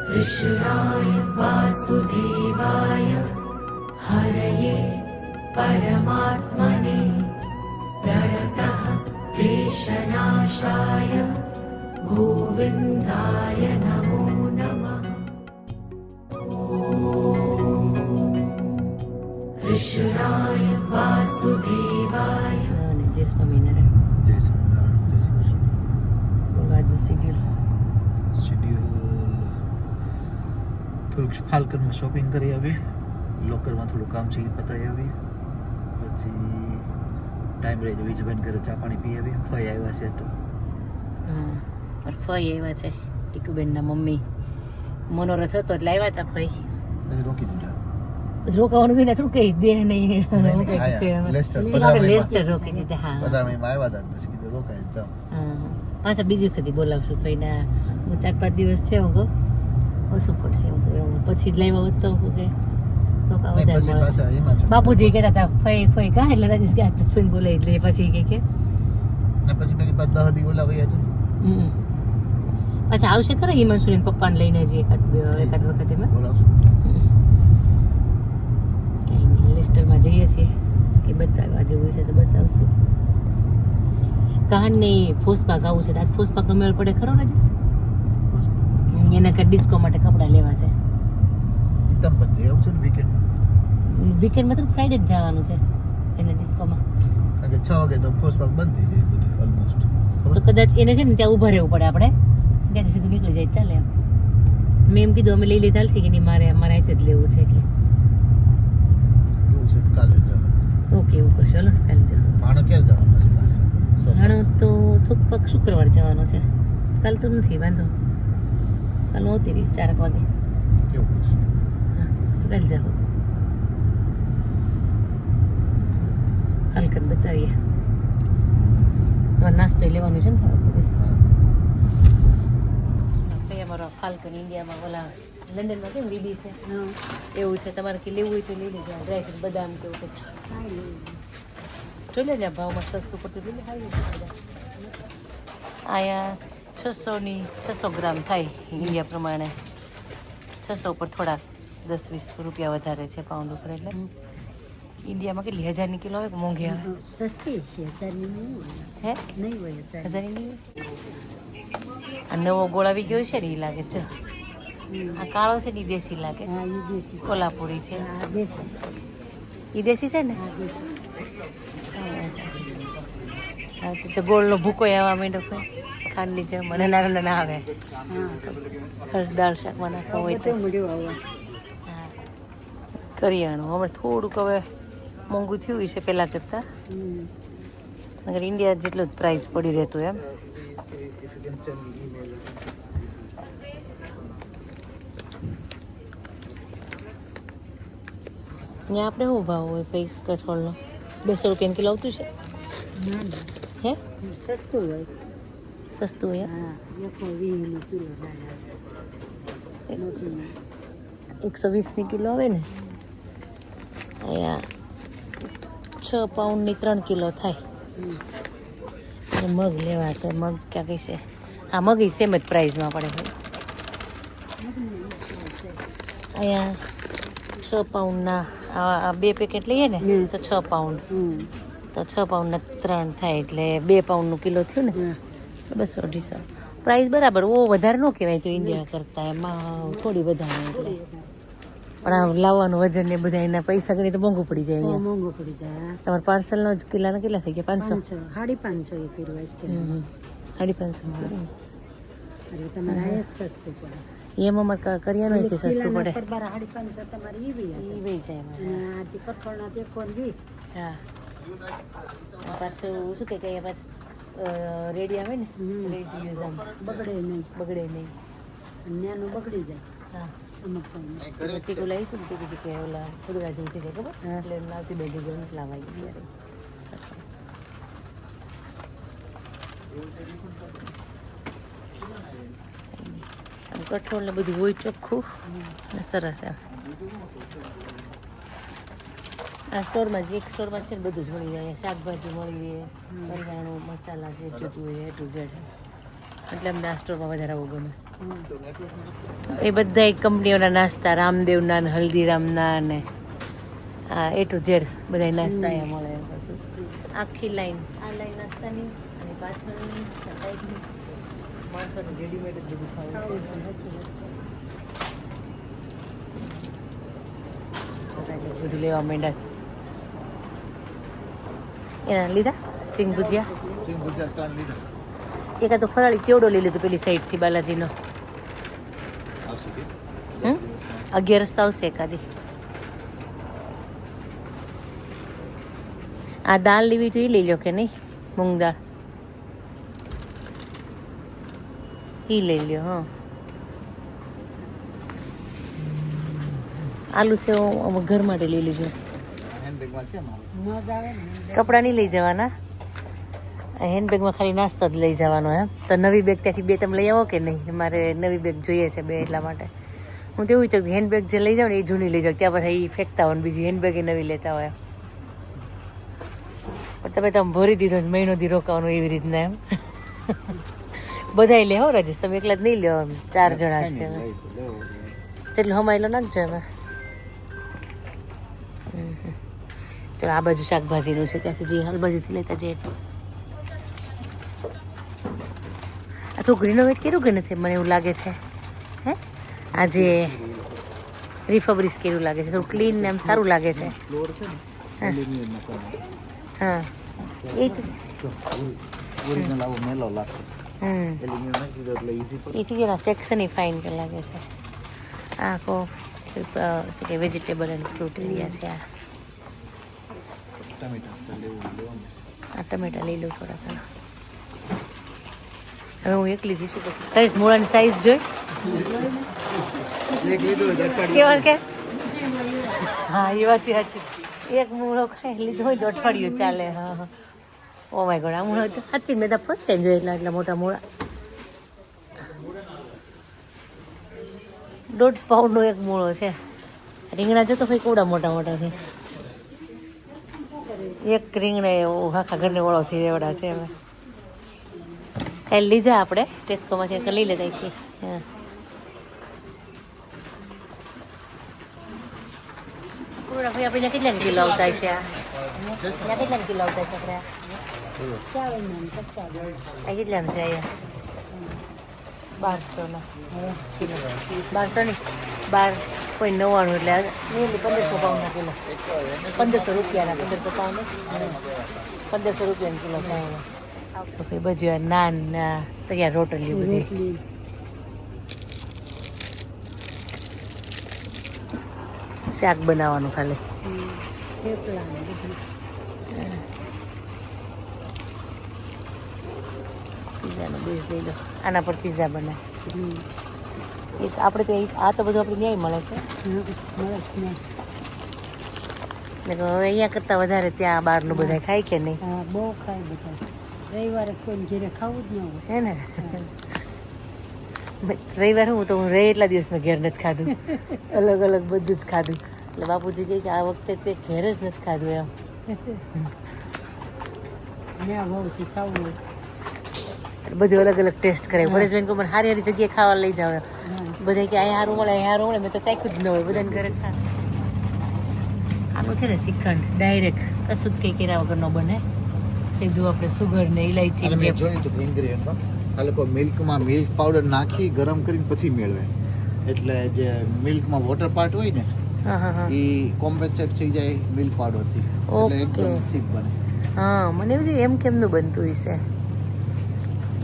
कृष्णाय वासुदेवाय हरये परमात्मने प्रणतः क्लेशनाशाय गोविन्दाय नमो नमः। कृष्णाय वासुदेवाय। जय स्वामीनारायण। જય સ્વામિનારાયણ. જય શ્રી કૃષ્ણ. બોલો આજનું શેડ્યુલ. થોડુંક ફાલ્કનમાં શોપિંગ કરી આવીએ, લોકરમાં થોડું કામ છે એ પતાવી આવીએ, પછી ટાઈમ રહે તો વિજયભાઈ ઘરે ચા પાણી પી આવીએ. ફઈ આવ્યા છે તો ફઈ આવ્યા છે, ટીકુબેનના મમ્મી મનોરથ હતો એટલે આવ્યા હતા ફઈ. પછી રોકી દીધા. રોકાવાનું બી થોડું કઈ દે નહીં લેસ્ટર રોકી દીધા. હા બધામાં આવ્યા હતા પછી કીધું રોકાય જાઓ. પાછા બીજી વખત બોલાવશું ફઈના. હું 4-5 દિવસ છે હું કહું ઓછું પડશે હું કહું પછી જ લાવ્યા હોત તો કે રોકા વધારે. બાપુજી કહેતા હતા ફઈ ફઈ કા એટલે રાજેશ ગયા તો ફઈ બોલાવી એટલે પછી કે પછી મેરી પાસે 10 દી બોલાવ્યા છે. પાછા આવશે ખરા હિમાંશુરીન પપ્પાને લઈને હજી એકાદ વખત એમાં બોલાવશું. કંઈ નહીં, લેસ્ટરમાં જઈએ છીએ કે બતાવવા જેવું છે તો બતાવશે. કાન નહીં ફોસપાક આવું છે તો આજ ફોસપાકનો મેળ પડે ખરો રાજેશ? એના કાંઈ ડિસ્કો માટે કપડાં લેવા છે. તમ પછી આવું છે ને વીકેન્ડમાં તો ફ્રાઈડે જ જવાનું છે એને ડિસ્કોમાં. કારણ કે 6 વાગે તો ફોસપાક બંધ થઈ જાય બધું ઓલમોસ્ટ. તો કદાચ એને છે ને ત્યાં ઊભા રહેવું પડે આપણે, ત્યાંથી સીધું નીકળી જાય ચાલે એમ. મેં એમ કીધું અમે લઈ લીધા છે કે નહીં, મારે અહીંથી જ લેવું છે એટલે એવું છે તો કાલે જાઓ. ઓકે એવું કરશો. ચાલો ને કાલે જાઓ. ભાણો ક્યારે જવાનું છે કાલે? ભાણો તો થોડુંક શુક્રવાર જવાનો છે, કાલે તો નથી વાંધો. કાલે હું આવતી રહીશ 4 વાગે. કેવું કરશે? હા તો કાલે જાઓ. હાલકત બતાવીએ. તમારે નાસ્તો લેવાનું છે ને થોડુંક બધું. ભાઈ અમારો ફાલ્કન ઇન્ડિયામાં ઓલા લંડનમાં કેમ બીબી છે એવું છે. તમારે કે લેવું હોય તો લઈ લેજો. ડ્રાયફ્રૂટ બદામ કેવું કંઈક જોઈ લેજો. ભાવમાં સસ્તું પડતું જોઈ લે. અહીંયા 600 ગ્રામ થાય ઇન્ડિયા પ્રમાણે. 600 ઉપર થોડાક 10-20 રૂપિયા વધારે છે પાઉન્ડ ઉપર. એટલે ઇન્ડિયામાં કેટલી 1000ની કિલો આવે કે મોંઘી આવે? સસ્તી છે, 1000ની નહીં હોય. હે નહીં હોય 1000ની નહીં હોય. આ નવો ગોળ આવી ગયો છે ને એ લાગે છે. આ કાળો છે ને એ દેશી લાગે છે. હા એ દેશી કોલ્હાપુરી છે. હા દેશી એ દેશી છે ને. હા દેશી. હા તો ગોળનો ભૂકો આવવા માંડ્યો કોઈ ખાંડની જેમ મને ના આવે. હા દાળ શાકમાં નાખવા હોય તો મળ્યું આવવા. હા કરિયાણું હમણાં થોડુંક હવે મોંઘું થયું છે પહેલાં કરતાં. અગર ઇન્ડિયા જેટલું જ પ્રાઇસ પડી રહેતું એમ. ત્યાં આપણે શું ભાવ હોય ભાઈ કઠોળનો? 200 રૂપિયાનું કિલો આવતું છે. ના ના હે સસ્તું હોય. સસ્તું હોય. હા 120 કિલો દાળ 120ની કિલો આવે ને. અહીંયા 6 પાઉન્ડની 3 કિલો થાય. અને મગ લેવા છે. મગ ક્યાં કઈ છે? હા મગ ઈ સેમ જ પ્રાઇઝમાં પડે ભાઈ. અહીંયા 6 પાઉન્ડના આ 2 પેકેટ લઈએ ને તો 6 પાઉન્ડ. તો 6 પાઉન્ડના 3 થાય એટલે 2 પાઉન્ડનું કિલો થયું ને. 200-250 પ્રાઇસ બરાબર. ઓ વધારે ન કહેવાય તો ઇન્ડિયા કરતાં એમાં થોડી વધારે. એટલે પણ આ લાવવાનું વજન ને બધા એના પૈસા ગણી તો મોંઘું પડી જાય અહીંયા. મોંઘું પડી જાય. તમારા પાર્સલનો જ કિલ્લાના કેટલા થઈ ગયા? 500 550 એ કિલો આઈસ્ક્રીમ. 550. અરે તમારે અહીંયા સસ્તું પડે. એમ અમારે કરિયાણું અહીંથી સસ્તું પડે. 550 તમારે એ બી એ વહી જાય અમારે. આ કઠોળના તે કોણ બી. હા પાછું શું કે અહીંયા પાછું રેડી આવે ને રેડી યુઝ આમ બગડે નહીં. બગડે નહીં. નાનું બગડી જાય હા અમુક ટાઈમે. ટીકું લાવીશું ને ટીકું કે ઓલા થોડું આજુ થઈ જાય ખબર. એટલે એમ લાવતી 2 જણ લાવાઈ ત્યારે. આમ કઠોળ ને બધું હોય ચોખ્ખું ને સરસ એમ. આ સ્ટોરમાં જ એક સ્ટોરમાં છે ને બધું જ મળી જાય. શાકભાજી મળી રહે, કરિયાણું મસાલા જે જોતું હોય A to Z. એટલે અમને આ સ્ટોરમાં વધારે આવું ગમે. એ બધા કંપનીઓના નાસ્તા, રામદેવના ને હલ્દીરામના ને A to Z બધા નાસ્તા અહીંયા મળે. પછી આખી લાઈન, આ લાઈન નાસ્તાની અને પાછળની સાઈડની માણસોનું રેડીમેડ જ બધું ખાવું. બધું લેવા માંડ્યા. એના લીધા સિંગ ભુજિયા. એકાદ તો ફરાળી ચેવડો લઈ લીધો પેલી સાઈડથી બાલાજીનો. 11 તો આવશે એકાદી. આ દાળ લેવી તો એ લઈ લો કે નહીં, મૂંગ દાળ એ લઈ લ્યો. હા, આલુ સેવ ઘર માટે લઈ લીધો. કપડાં નહીં લઈ જવાના, હેન્ડબેગમાં ખાલી નાસ્તો જ લઈ જવાનો. એમ તો નવી બેગ ત્યાંથી 2 તમે લઈ આવો કે નહીં? મારે નવી બેગ જોઈએ છે 2, એટલા માટે હું તો એવું વિચારું હેન્ડબેગ જે લઈ જાઉં ને એ જૂની લઈ જાઉં, ત્યાં પછી એ ફેંકતા હોય ને બીજી હેન્ડબેગ એ નવી લેતા હોય. પણ તમે ભરી દીધો મહિનો દી રોકાવાનું એવી રીતના. એમ બધાય લે હો રાજેશ, તમે એકલા જ નહીં લ્યો, 4 જણા છે. જેટલું હમાયેલો નાખજો એમાં. ચલો આ બાજુ શાકભાજીનું છે, ત્યાંથી જે શાકભાજીથી લેતા જે. આ તો રિનોવેટ કર્યું કે નથી? મને એવું લાગે છે. હે આજે રિફબ્રિશ કર્યું લાગે છે, થોડું ક્લીન એમ સારું લાગે છે. હા એ તો એથી જરા સેક્શન ફાઇન લાગે છે. આખો શું કે વેજીટેબલ એન્ડ ફ્રૂટ એરિયા છે. આ ટમેટા લઈ લઉં થોડા ઘણા. હવે હું એકલી જઈશું પછી કહીશ. મોળાની સાઈઝ જોઈ કેવા કે? હા એ વાત સાચી. એક મૂળો ખાઈ લીધો હોય તો અઠવાડિયું ચાલે. હા હા. ઓ માય ગોડ, આ મૂળો સાચી મેં તો ફર્સ્ટ ટાઈમ જોઈ એટલા મોટા મૂળા. 1.5 પાઉન્ડનો એક મૂળો છે. રીંગણા જો તો ભાઈ કેવડા મોટા મોટા છે. એક રીંગણા એવું આખા ઘરને ઓળો થઈ એવડા છે. હવે કાંઈ લીધા આપણે ટેસ્કોમાંથી લઈ લેતા અહીંથી. હા પૂરા ભાઈ આપણે કેટલા કિલો આવતા છે? ત્યાં કેટલા કિલો આવતા છે આપણે? આ કેટલાનું છે અહીંયા? 1200 ની 12.99 એટલે 1500 પાઉન્ડના કિલો. 1500 રૂપિયાના 1500 પાઉન્ડ 1500 રૂપિયાના કિલો થાય. તો કઈ બધું નાન તૈયાર રોટલી બધી. શાક બનાવવાનું ખાલી. પીઝાનો બેઝ લઈ લો. આના પર પીઝા બનાવે. આપણે તો આ તો બધું આપણે ન્યાય મળે છે. હવે અહીંયા કરતાં વધારે ત્યાં બહારનું બધા ખાય કે નહીં? હા બહુ ખાય બધા. રવિવારે કોઈ ઘેરે ખાવું જ ન હોય. હે ને? રવિવારે હું રહી એટલા દિવસ મેં ઘેર નથી ખાધું. અલગ અલગ બધું જ ખાધું. એટલે બાપુજી કહે કે આ વખતે તે ઘેર જ નથી ખાધું. એમ ત્યાં બહુથી ખાવું હોય બધું અલગ અલગ ટેસ્ટ કરે. પરેશભાઈ કહું મને સારી સારી જગ્યાએ ખાવા લઈ જાવ. બધા કે અહીંયા સારું મળે, અહીંયા સારું મળે. મેં તો ચાખ્યું જ ન હોય. બધાને ઘરે ખા. આનું છે ને શ્રીખંડ ડાયરેક્ટ કશું જ કંઈ કર્યા વગર ન બને. સીધું આપણે સુગર ને ઇલાયચી જોયું તો ઇન્ગ્રેડિયન્ટમાં આ લોકો મિલ્કમાં મિલ્ક પાવડર નાખી ગરમ કરીને પછી મેળવે. એટલે જે મિલ્કમાં વોટર પાર્ટ હોય ને એ કોમ્પેન્સેટ થઈ જાય મિલ્ક પાવડરથી. એટલે એકદમ ઠીક બને. હા મને એવું એમ કેમનું બનતું હશે.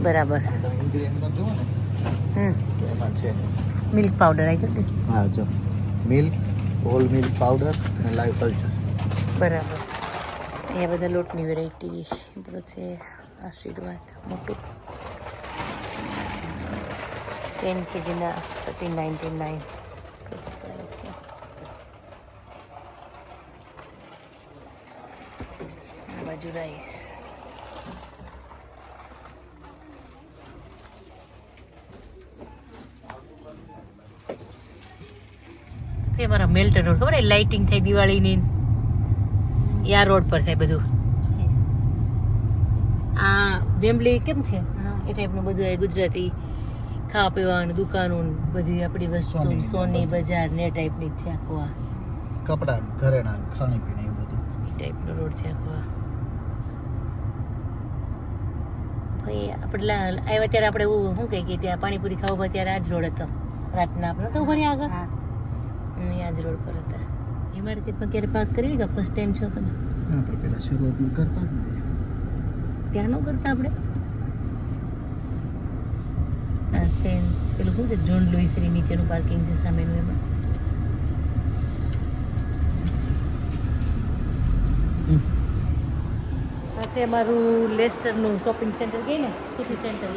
બરાબર. ઇન્ગ્રેડિયન્ટમાં જુઓ ને એમાં છે મિલ્ક પાવડર આવી જશે. હા જો મિલ્ક, હોલ મિલ્ક પાવડર અને લાઈવ કલ્ચર. બરાબર. અહીંયા બધા લોટની વેરાયટી બધું છે. આશીર્વાદ મોટું 10 kgના 13.99 પ્રાઇસ. આ બાજુ રાઈસ. એ મારા મેલ્ટન રોડ ખબર લાઇટિંગ થાય દિવાળીની યા રોડ પર થાય બધું. આ વેમ્બલી કેમ છે? એ ટાઈપનું બધું એ ગુજરાતી ખાવા પીવાનું દુકાનો ને બધી આપણી વસ્તુ સોની બજાર ને એ ટાઈપની જ છે આખું આ કપડા ઘરેણા ખાણી પીણી એવું બધું એ ટાઈપનો રોડ છે આખો આ ભાઈ આપણે આવ્યા ત્યારે આપણે એવું શું કહે કે ત્યાં પાણીપુરી ખાવા ત્યારે આ જ રોડ હતો રાતના આપણે તો ભરી આગળ આ જ રોડ પર હતા એ મારી રીતે પણ ક્યારે પાર્ક કરી કે ફર્સ્ટ ટાઈમ છો તમે આપણે પેલા શરૂઆતમાં કરતા જ ને ત્યાં ન કરતા આપણે આ સેમ પેલું શું છે જોન લુઈસરી નીચેનું પાર્કિંગ છે સામેનું એમાં આ છે અમારું લેસ્ટરનું શોપિંગ સેન્ટર કહે ને સિટી સેન્ટર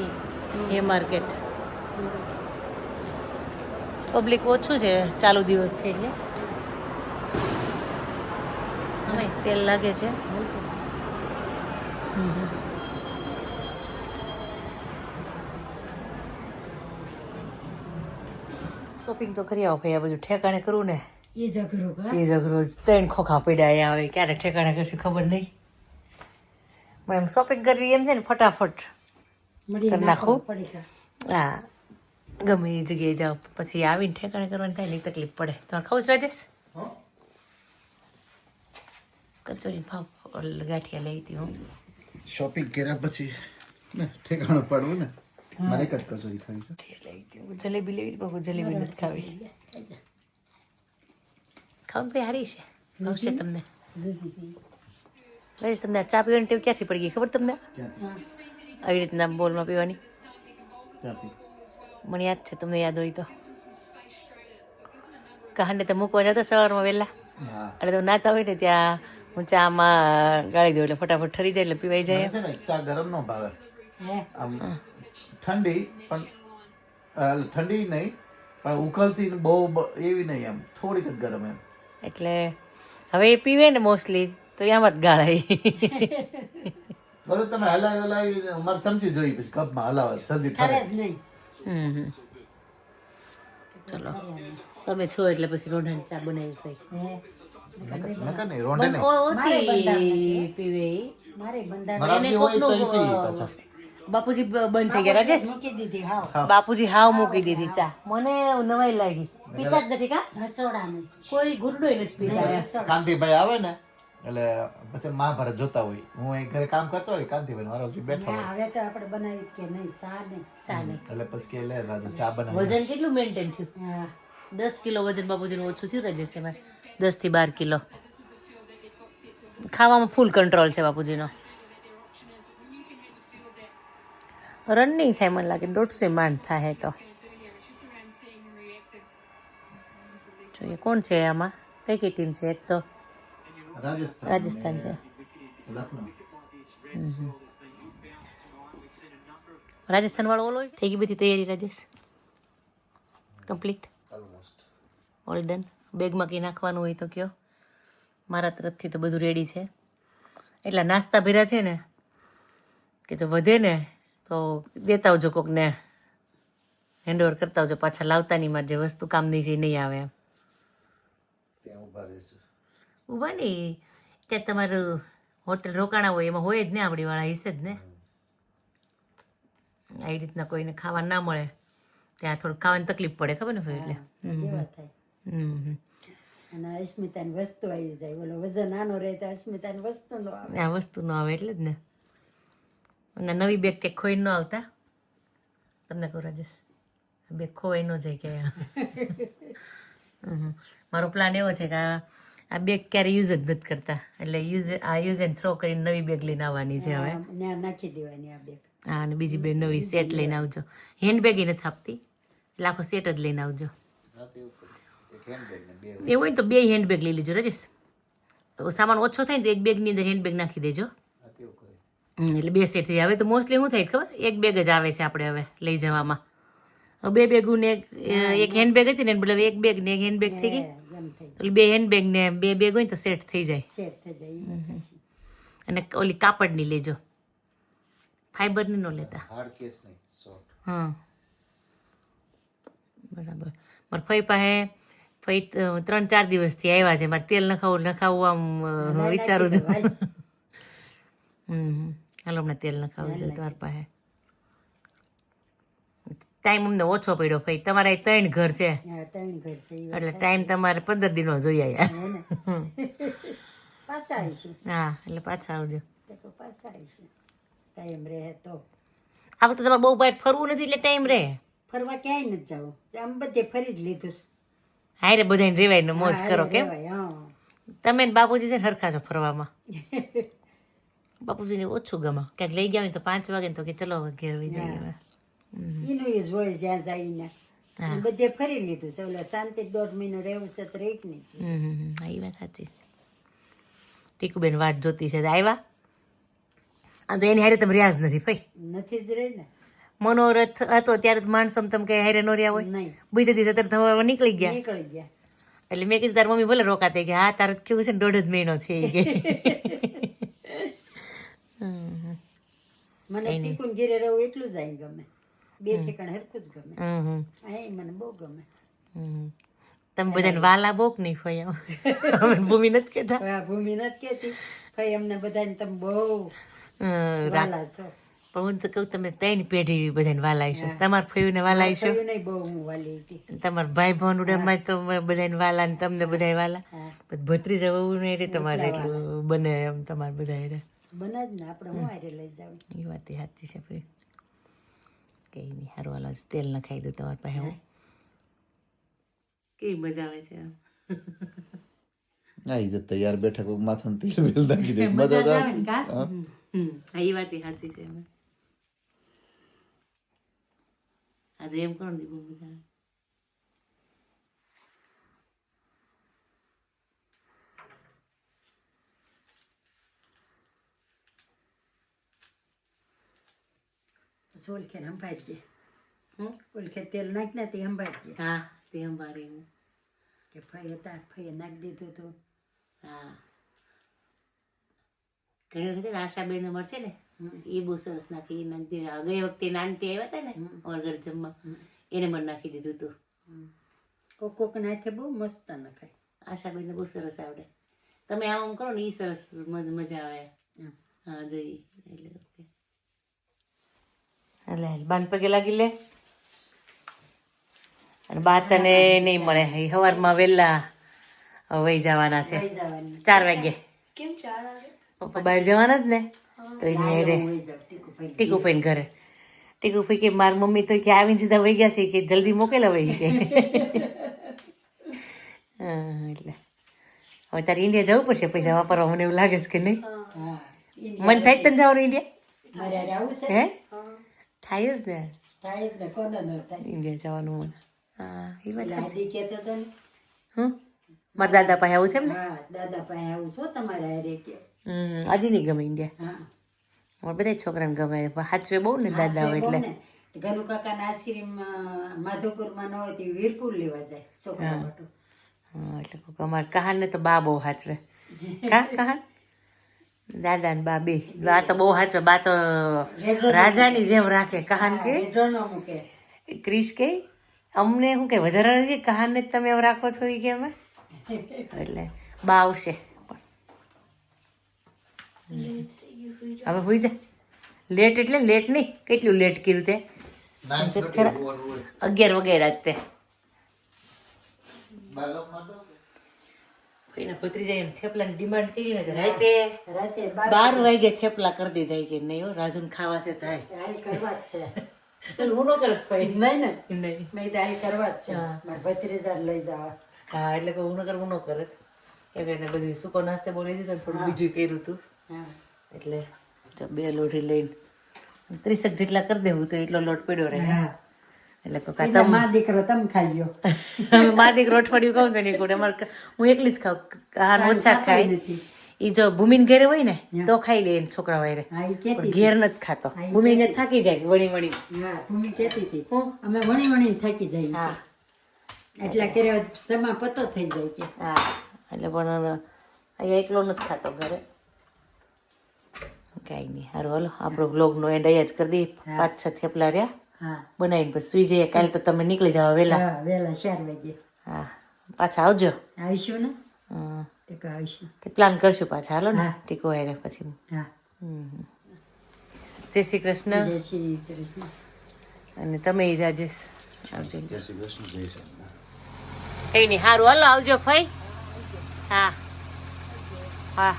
એ માર્કેટ પબ્લિક ઓછું છે ચાલુ દિવસ છે એટલે હવે સેલ લાગે છે શોપિંગ તો કરી આવો ભાઈ આ બધું ઠેકાણે કરવું ને એ ઝઘડો કા એ ઝઘડો 3 ખોખા પડ્યા અહીંયા આવે ક્યારે ઠેકાણે કરશું ખબર નહીં પણ એમ શોપિંગ કરવી એમ છે ને ફટાફટ મળી કરી નાખું. પડી કા હા ગમે એ જગ્યાએ જાઓ પછી આવીને ઠેકાણે કરવાની થાય નહીં તકલીફ પડે તો ખાવું છે રાજેશ કચોરી ભાવ ગાંઠિયા લઈ હતી હું શોપિંગ કર્યા પછી ને ઠેકાણું પડવું ને મારે એક જ કચોરી ખાવી છે લઈ હતી હું જલેબી લેવી હતી પણ હું જલેબી નથી ખાવી ખાવાનું ભાઈ હારી છે ભાવશે તમને રાજેશ તમને આ ચા પીવાની ટેવ ક્યાંથી પડી ગઈ ખબર તમને આવી રીતના બોલમાં પીવાની ત્યાંથી મને યાદ છે તમને યાદ હોય તો કહાને તો મૂકવા જતો સવારમાં વહેલા હા એટલે તો નાતા હોય ને ત્યાં હું ચામાં ગાળી દઉં એટલે ફટાફટ ઠરી જાય એટલે પીવાઈ જાય મને છે ને ચા ગરમ નો ભાવે હે આમ ઠંડી પણ ઠંડી નહીં પણ ઉકળતી ને બહુ એવી નહીં આમ થોડીક જ ગરમ એમ એટલે હવે એ પીવે ને મોસ્ટલી તો આમ જ ગાળાય બરોબર તમે હલાવી મારે સમજી જોઈ પછી કપમાં હલાવે જલ્દી ખરે ઠરે જ નહીં ચલો તમે છો એટલે પછી રોઢાની ચા બનાવી ખાઈ હે નકર નહીં રોંઢે નહીં ઓછી પીવે ઈ. મારે બંધારણ મારા જે હોય તો ઈ પી પાછા બાપુજી બંધ થઈ ગયા રાજેશ મૂકી દીધી હાવ બાપુજી હાવ મૂકી દીધી ચા મને નવાઈ લાગી પીતા જ નથી કા હસોડાની કોઈ ગુરડોય નથી પીતા કાંતિભાઈ આવે ને એટલે પછી મહાભારત જોતા હોય હું અહીં ઘરે કામ કરતો હોય કાંતિભાઈ મારો બેઠો હોય હવે તો આપણે બનાવી કે નહીં સા નહીં ચા નહીં એટલે પછી કે લે રાજુ ચા બનાવી વજન કેટલું મેન્ટેન થયું હા 10 કિલો વજન બાપુજીનું ઓછું થયું રાજેશ એમાં 10 થી 12 કિલો ખાવામાં ફૂલ કંટ્રોલ છે બાપુજીનો રન નહીં થાય મને લાગે 150 માંડ થાય તો જોઈએ કોણ છે આમાં કઈ કઈ ટીમ છે એક તો રાજસ્થાન છે લખનઉ રાજસ્થાન વાળો ઓલો થઈ ગઈ બધી તૈયારી Rajesh complete almost all done બેગમાં કંઈ નાખવાનું હોય તો કયો મારા તરફથી તો બધું રેડી છે એટલા નાસ્તા ભર્યા છે ને કે જો વધે ને તો દેતા આવજો કોકને હેન્ડઓવર કરતા આવજો પાછા લાવતા નહીં મારે જે વસ્તુ કામની છે એ નહીં આવે એમ ત્યાં ઊભા રહેશું ઊભા નહીં ત્યાં તમારું હોટલ રોકાણા હોય એમાં હોય જ ને આપણીવાળા હશે જ ને આવી રીતના કોઈને ખાવા ના મળે ત્યાં થોડુંક ખાવાની તકલીફ પડે ખબર ને ભાઈ એટલે એવા થાય અને અસ્મિતાની વસ્તુ આવી જાય બોલો વજન નાનો રહે તો અસ્મિતાની વસ્તુ નો આવે આ વસ્તુ ન આવે એટલે જ ને અને નવી બેગ કે ખોઈ ન આવતા તમને કહું રાજેશ બેગ ખોવાઈ ન જાય કે મારો પ્લાન એવો છે કે આ બેગ ક્યારે યુઝ જ નથી કરતા એટલે યુઝ એન્ડ થ્રો કરીને નવી બેગ લઈને આવવાની છે હવે ત્યાં નાખી દેવાની આ બેગ હા અને બીજી બે નવી સેટ લઈને આવજો હેન્ડ બેગ નથી આપતી એટલે આખો સેટ જ લઈને આવજો એવું હોય ને તો 2 હેન્ડ બેગ લઈ લેજો રાજેશ તો સામાન ઓછો થાય ને તો એક બેગની અંદર હેન્ડ બેગ નાખી દેજો એટલે 2 સેટ થઈ જાય હવે તો મોસ્ટલી શું થાય ખબર એક બેગ જ આવે છે આપણે હવે લઈ જવામાં હવે 2 બેગું ને એક હેન્ડ બેગ હતી ને એટલે એક બેગ ને એક હેન્ડ બેગ થઈ ગઈ એમ થઈ એટલે 2 હેન્ડ બેગ ને 2 બેગ હોય ને તો સેટ થઈ જાય સેટ થઈ જાય અને ઓલી કાપડની લેજો ફાઈબરની ન લેતા હાર્ડ કેસ નહીં સોફ્ટ હા બરાબર મારા ફઈ પાસે ફઈ 3-4 દિવસથી આવ્યા છે મારે તેલ નખાવું આમ વિચારું છું હાલો હમણાં તેલ નખાવું છે તમારી પાસે ટાઈમ અમને ઓછો પડ્યો ભાઈ તમારે 3 ઘર છે હા 3 ઘર છે ઈ એટલે ટાઈમ તમારે 15 દિનો જોઈએ યાર હે ને પાછા આવીશું હા એટલે પાછા આવજો તો પાછા આવીશું ટાઈમ રહે તો આ વખતે તમારે બહુ બહાર ફરવું નથી એટલે ટાઈમ રહે ફરવા ક્યાંય નથી જાવું આમ બધે ફરી જ લીધું છે. હાય રે બધાને રેવાય ને મોજ હા, કરો હારે કેમ રહેવાય, હા. તમે ને બાપુજી છે ને હરખા છો ફરવામાં બાપુજીને ઓછું ગમે ક્યાંક લઈ ગયા હોય તો 5 વાગે ને તો કે ચલો હવે ઘેર વહી જઈએ એનું એ જ હોય જ્યાં જઈને બધે ફરી લીધું છે ઓલા શાંતિ 1.5 મહિનો રહેવું છે તો રહી જ નહીં હા એ વાત સાચી ટીકુબેન વાટ જોતી છે આવ્યા આ તો એની હારે તમે રહ્યા જ નથી ભાઈ નથી જ રહી ને મનોરથ હતો ત્યારે તો માણસો તમે કઈ હારે નો રહ્યા હોય નહીં બીજે દિવસે અત્યારે તમે નીકળી ગયા નીકળી ગયા એટલે મેં કીધું તારી મમ્મી ભલે રોકાતે કે હા તારે કેવું છે ને 1.5 મહિનો છે એ કે મને ટીકુન ઘેરે રહું એટલું જ અહીં ગમે બે ઠેકાણ હરખું જ ગમે અહીં મને બહુ ગમે તમે બધાને વાલા બોક નહીં ફોયા અમે ભૂમિ નથી કહેતા હવે આ ભૂમિ નથી કહેતી ભાઈ અમને બધાને તમે બહુ વાલા છો પણ હું તો કહું તમે 3 પેઢી બધાને વાલા આવીશું તમારા ફયુને વાલા આવીશું થયું નહીં બહુ હું વાલી હતી તમારા ભાઈ ભાવનું તો બધાને વાલા ને તમને બધા વાલા ભત્રીજા વહુ ને રે તમારે એટલું બને એમ તમારે બધા રે બને જ ને આપણે હું હારે લઈ જાવ એ વાત સાચી છે ભાઈ કઈ નહીં સારું હાલો તેલ નખાઈ દઉં તમારી પાસે હું કેવી મજા આવે છે આમ ના ઈ તો તૈયાર બેઠા કોક માથું તેલ બેલ નાખી દે મજા મજા જ આવે આવે ને કા હા એ વાત સાચી છે એમાં આજે એમ કરો ને બહુ મજા આવે ઓળખે સંભાળજે ઓળખે તેલ નાખ ને તે સંભાળજે હા તે અંબારે એવું કે ફઈ હતા ફઈએ નાખી દીધું હતું હા ઘણી વખતે ને આશાબેન મળશે ને એ બહુ સરસ નાખી નાખી દે ગઈ વખતે નાનટી આવ્યા હતા ને અમારા ઘર જમવા એને મને નાખી દીધું હતું કોક નાખે બહુ મસ્ત નખાય આશાબેનને બહુ સરસ આવડે તમે આમ કરો ને એ સરસ મજા આવે હા જોઈ એટલે બાન પગે લાગી લે અને બા તને નહીં મળે સવારમાં વહેલા વહી જવાના છે 4 વાગે કેમ 4 વાગે પપ્પા બહાર જવાના જ ને તો એની હારે ટીકુભાઈ ઘરે ટીકુભાઈ કે મારી મમ્મી તો કે આવીને સીધા વહી ગયા છે કે જલ્દી મોકલેલા વહી કે એટલે હવે તારે ઇન્ડિયા જવું પડશે પૈસા વાપરવા મને એવું લાગે છે કે નહીં મન થાય તને જવાનું ઇન્ડિયા હે થાય જ ને ઇન્ડિયા જવાનું મને હા એ વાત મારા દાદા પાસે આવું છે એમ ને દાદા પાસે આવું છો તમારા હારે કે આજે નહીં ગમે ઇન્ડિયા અમારે બધા છોકરાને ગમે હાચવે બહુ ને દાદા હોય એટલે ગનુ કાકાના આશ્રમ માધવપુરમાં ન હોય તે વીરપુર લેવા જાય છોકરા માટે હા એટલે કોક અમારે કહાન ને તો બા બહુ હાચવે કહાન દાદા ને બા બે બા તો બહુ હાચવે બા તો રાજાની જેમ રાખે કહાન કે ક્રિશ કે અમને શું કે વધારે છે કહાન ને તમે એમ રાખો છો એ કે અમે એટલે બા આવશે હવે હોઈ જા લેટ એટલે લેટ નહીં કેટલું લેટ કર્યું તે 11 વગેરે જ તે એના ભત્રીજા એમ થેપલાની ડિમાન્ડ કરી ને રાતે 12 વાગે થેપલા કરી દીધા કે નહીં હો રાજુને ખાવા છે થાય કરવા જ છે હું ન કરત ભાઈ નહીં ને નહીં મેં દાઈ કરવા જ છે મારા ભત્રીજા લઈ જવા હા એટલે કે હું ન કરત એને બધું સૂકો નાસ્તે બોલી દીધો થોડું બીજું કર્યું હતું એટલે જો 2 લોઢી લઈને 30 જેટલા કરી દેવું તો એટલો લોટ પડ્યો રહે એટલે એટલે મા દીકરો તમે ખાઈ લો મા દીકરો અઠવાડિયું ખાવ તો નહીં અમારે હું એકલી જ ખાઉં હા ઓછા ખાય એ જો ભૂમિને ઘેરે હોય ને તો ખાઈ લે એને છોકરા વાયરે ઘેર નથી ખાતો ભૂમિને થાકી જાય વણી વણી હા ભૂમિ કહેતી હતી અમે વણી વણી થાકી જાય હા એટલા કરે સમા પતો થઈ જાય કે હા એટલે પણ અહીંયા એકલો નથી ખાતો ઘરે કાંઈ નહીં સારું હાલો આપણો બ્લોગનો એન્ડ અહીંયા જ કરી દઈએ 5-6 થેપલા રહ્યા હા બનાવીને પછી સુઈ જઈએ કાલે તો તમે નીકળી જાઓ વહેલા વહેલા 4 વાગે હા પાછા આવજો આવીશું ને હા તે આવીશું તે પ્લાન કરશું પાછા હાલો ને ટીકો આવે પછી હા જય શ્રી કૃષ્ણ જય શ્રી કૃષ્ણ અને તમે રાજેશ આવજો. જય શ્રી કૃષ્ણ. જય શ્રી કઈ નહીં, સારું હાલો આવજો ભાઈ. હા હા